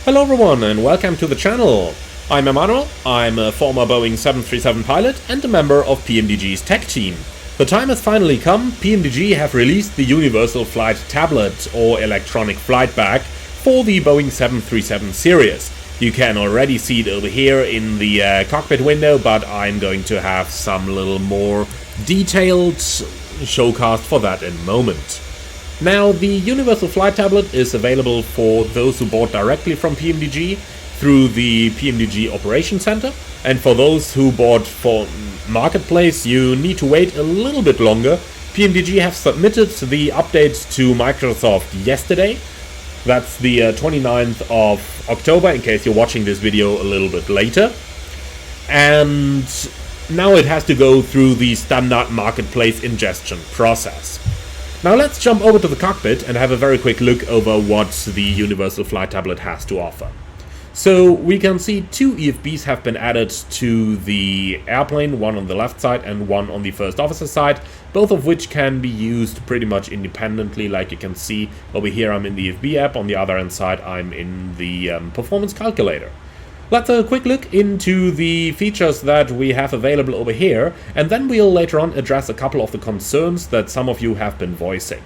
Hello everyone and welcome to the channel. I'm Emmanuel, I'm a former Boeing 737 pilot and a member of PMDG's tech team. The time has finally come. PMDG have released the Universal Flight Tablet or electronic flight bag for the Boeing 737 series. You can already see it over here in the cockpit window, but I'm going to have some little more detailed showcast for that in a moment. Now, the Universal Flight Tablet is available for those who bought directly from PMDG through the PMDG Operations Center, and for those who bought for Marketplace, you need to wait a little bit longer. PMDG have submitted the update to Microsoft yesterday. That's the 29th of October, in case you're watching this video a little bit later. And now it has to go through the standard Marketplace ingestion process. Now let's jump over to the cockpit and have a very quick look over what the Universal Flight Tablet has to offer. So we can see two EFBs have been added to the airplane, one on the left side and one on the first officer side, both of which can be used pretty much independently. Like you can see over here, I'm in the EFB app, on the other hand side I'm in the performance calculator. Let's have a quick look into the features that we have available over here, and then we'll later on address a couple of the concerns that some of you have been voicing.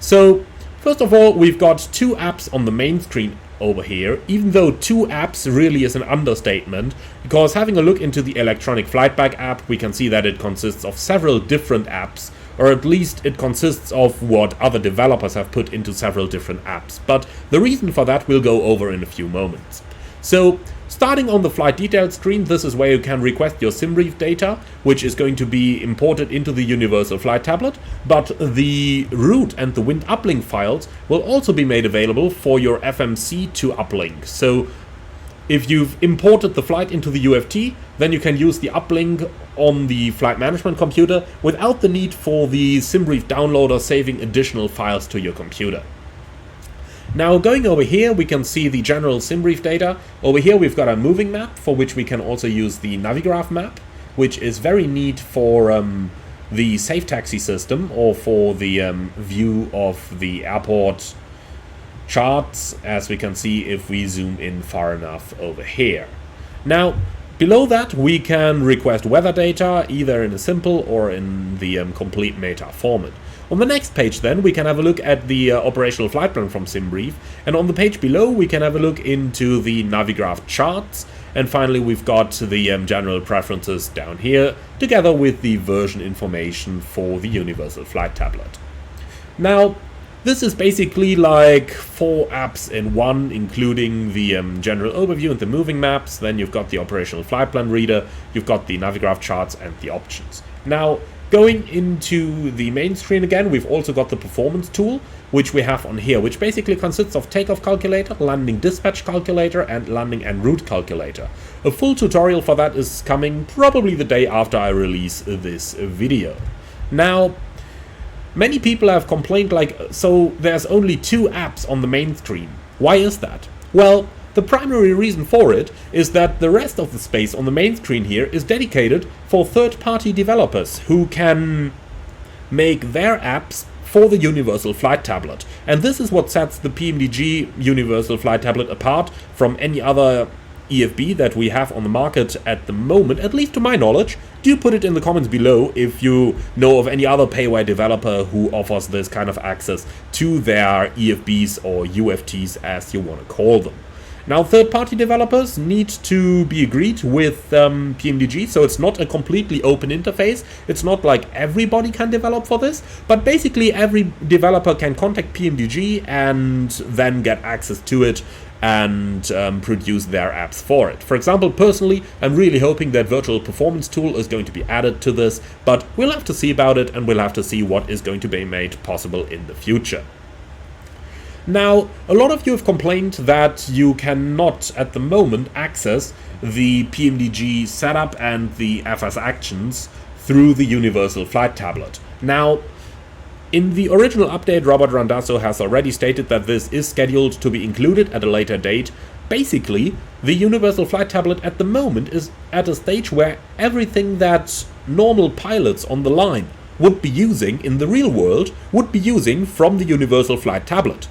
So, first of all, we've got two apps on the main screen over here, even though two apps really is an understatement, because having a look into the electronic flight bag app, we can see that it consists of several different apps, or at least it consists of what other developers have put into several different apps. But the reason for that we'll go over in a few moments. So, starting on the flight details screen, this is where you can request your SimBrief data, which is going to be imported into the Universal Flight Tablet, but the route and the wind uplink files will also be made available for your FMC to uplink. So if you've imported the flight into the UFT, then you can use the uplink on the flight management computer without the need for the SimBrief downloader saving additional files to your computer. Now, going over here, we can see the general SimBrief data. Over here, we've got a moving map, for which we can also use the Navigraph map, which is very neat for the safe taxi system, or for the view of the airport charts, as we can see if we zoom in far enough over here. Now, below that, we can request weather data, either in a simple or in the complete meta format. On the next page then, we can have a look at the operational flight plan from SimBrief, and on the page below we can have a look into the Navigraph charts, and finally we've got the general preferences down here, together with the version information for the Universal Flight Tablet. Now, this is basically like 4 apps in one, including the general overview and the moving maps. Then you've got the operational flight plan reader, you've got the Navigraph charts and the options. Now, going into the main screen again, we've also got the performance tool, which we have on here, which basically consists of takeoff calculator, landing dispatch calculator, and landing en route calculator. A full tutorial for that is coming probably the day after I release this video. Now, many people have complained so there's only 2 apps on the main screen. Why is that? Well, the primary reason for it is that the rest of the space on the main screen here is dedicated for third-party developers who can make their apps for the Universal Flight Tablet. And this is what sets the PMDG Universal Flight Tablet apart from any other EFB that we have on the market at the moment, at least to my knowledge. Do put it in the comments below if you know of any other payware developer who offers this kind of access to their EFBs or UFTs, as you want to call them. Now, third-party developers need to be agreed with PMDG, so it's not a completely open interface. It's not like everybody can develop for this, but basically every developer can contact PMDG and then get access to it and produce their apps for it. For example, personally, I'm really hoping that Virtual Performance Tool is going to be added to this, but we'll have to see about it, and we'll have to see what is going to be made possible in the future. Now, a lot of you have complained that you cannot at the moment access the PMDG setup and the FS actions through the Universal Flight Tablet. Now, in the original update, Robert Randazzo has already stated that this is scheduled to be included at a later date. Basically, the Universal Flight Tablet at the moment is at a stage where everything that normal pilots on the line would be using in the real world would be using from the Universal Flight Tablet.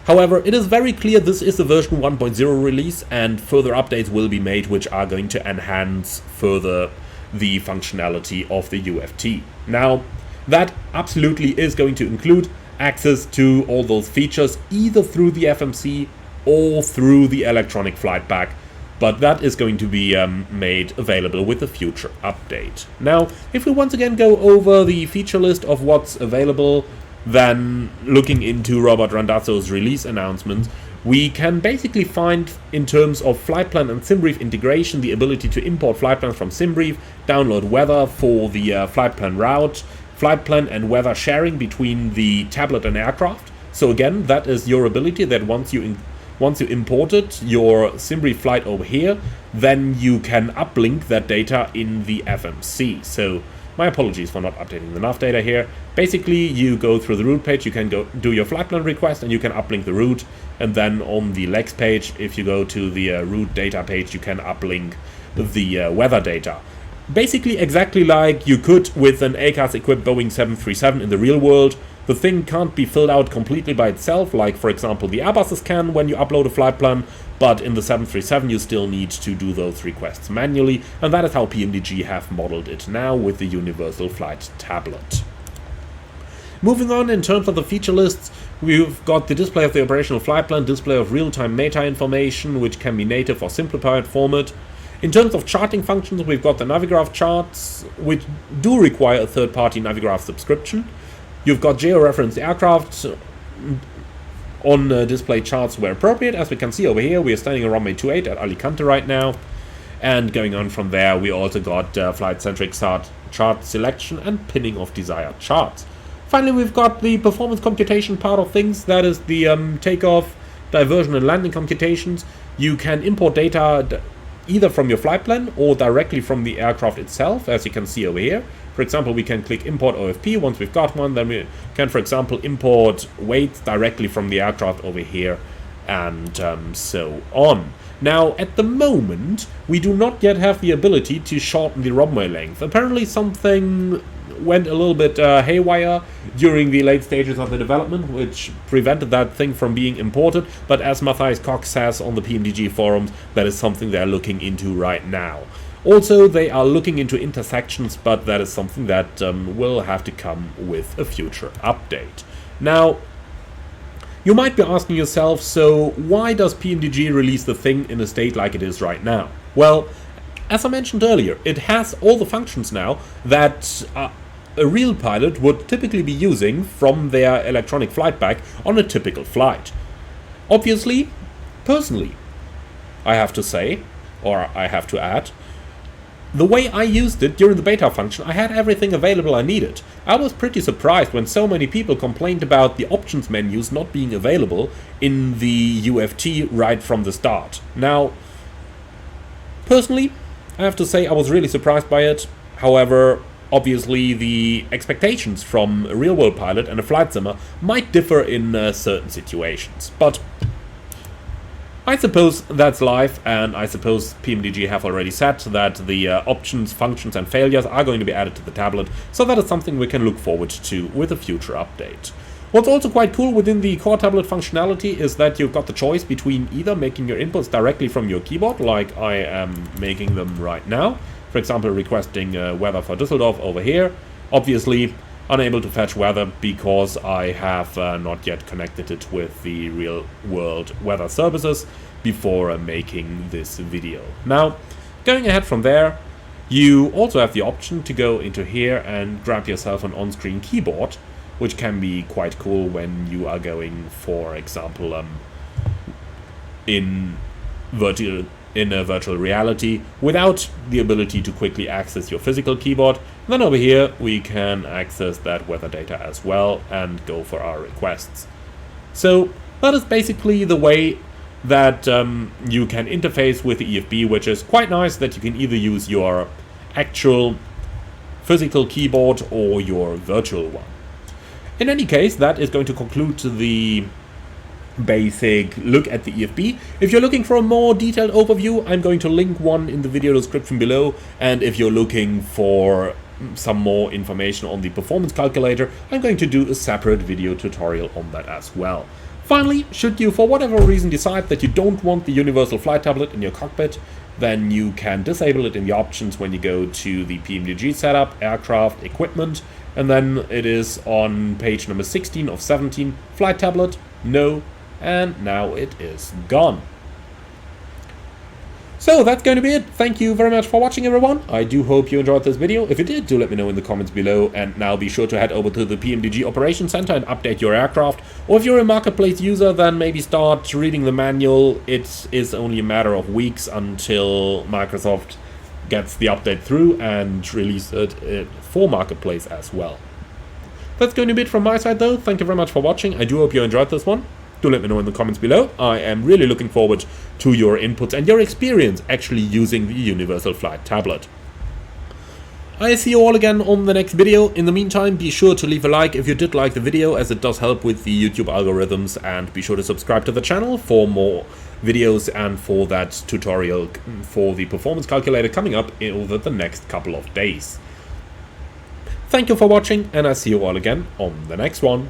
However, it is very clear this is the version 1.0 release, and further updates will be made which are going to enhance further the functionality of the UFT. Now, that absolutely is going to include access to all those features either through the FMC or through the electronic flight pack, but that is going to be made available with a future update. Now, if we once again go over the feature list of what's available, then looking into Robert Randazzo's release announcements, we can basically find, in terms of flight plan and SimBrief integration, the ability to import flight plans from SimBrief, download weather for the flight plan route, flight plan and weather sharing between the tablet and aircraft. So again, that is your ability that once you imported your SimBrief flight over here, then you can uplink that data in the FMC. So my apologies for not updating the nav data here. Basically, you go through the route page, you can go do your flight plan request, and you can uplink the route. And then on the legs page, if you go to the route data page, you can uplink the weather data. Basically exactly like you could with an ACAS equipped Boeing 737 in the real world. The thing can't be filled out completely by itself, like for example the Airbuses can when you upload a flight plan, but in the 737 you still need to do those requests manually, and that is how PMDG have modeled it now with the Universal Flight Tablet. Moving on, in terms of the feature lists, we've got the display of the operational flight plan, display of real-time meta information, which can be native or simplified format. In terms of charting functions, we've got the Navigraph charts, which do require a third-party Navigraph subscription. You've got georeferenced aircraft on display charts where appropriate. As we can see over here, we are standing on runway 28 at Alicante right now. And going on from there, we also got flight-centric chart selection and pinning of desired charts. Finally, we've got the performance computation part of things. That is the takeoff, diversion and landing computations. You can import data either from your flight plan or directly from the aircraft itself, as you can see over here. For example, we can click import OFP. Once we've got one, then we can, for example, import weights directly from the aircraft over here, and so on. Now, at the moment, we do not yet have the ability to shorten the runway length. Apparently something went a little bit haywire during the late stages of the development, which prevented that thing from being imported, but as Matthias Cox says on the PMDG forums, that is something they're looking into right now. Also, they are looking into intersections, but that is something that will have to come with a future update. Now, you might be asking yourself, so why does PMDG release the thing in a state like it is right now? Well, as I mentioned earlier, it has all the functions now that a real pilot would typically be using from their electronic flight pack on a typical flight. Obviously, personally, I have to say, or I have to add, the way I used it during the beta function, I had everything available I needed. I was pretty surprised when so many people complained about the options menus not being available in the UFT right from the start. Now, personally, I have to say I was really surprised by it. However, obviously the expectations from a real-world pilot and a flight simmer might differ in certain situations. But I suppose that's life, and I suppose PMDG have already said that the options, functions and failures are going to be added to the tablet, so that is something we can look forward to with a future update. What's also quite cool within the core tablet functionality is that you've got the choice between either making your inputs directly from your keyboard, like I am making them right now, for example requesting weather for Düsseldorf over here. Obviously unable to fetch weather because I have not yet connected it with the real world weather services before making this video. Now, going ahead from there, you also have the option to go into here and grab yourself an on-screen keyboard, which can be quite cool when you are going, for example, in a virtual reality without the ability to quickly access your physical keyboard. And then over here we can access that weather data as well and go for our requests. So that is basically the way that you can interface with the EFB, which is quite nice that you can either use your actual physical keyboard or your virtual one. In any case, that is going to conclude the basic look at the EFB. If you're looking for a more detailed overview, I'm going to link one in the video description below, and if you're looking for some more information on the performance calculator, I'm going to do a separate video tutorial on that as well. Finally, should you for whatever reason decide that you don't want the universal flight tablet in your cockpit, then you can disable it in the options when you go to the PMDG setup, aircraft, equipment, and then it is on page number 16 of 17, flight tablet, no, and now it is gone. So that's going to be it. Thank you very much for watching, everyone. I do hope you enjoyed this video. If you did, do let me know in the comments below. And now be sure to head over to the PMDG Operations Center and update your aircraft. Or if you're a marketplace user, then maybe start reading the manual. It is only a matter of weeks until Microsoft gets the update through and release it for marketplace as well. That's going to be it from my side, though. Thank you very much for watching. I do hope you enjoyed this one. Do let me know in the comments below. I am really looking forward to your inputs and your experience actually using the Universal Flight Tablet. I see you all again on the next video. In the meantime, be sure to leave a like if you did like the video, as it does help with the YouTube algorithms, and be sure to subscribe to the channel for more videos and for that tutorial for the performance calculator coming up over the next couple of days. Thank you for watching, and I see you all again on the next one.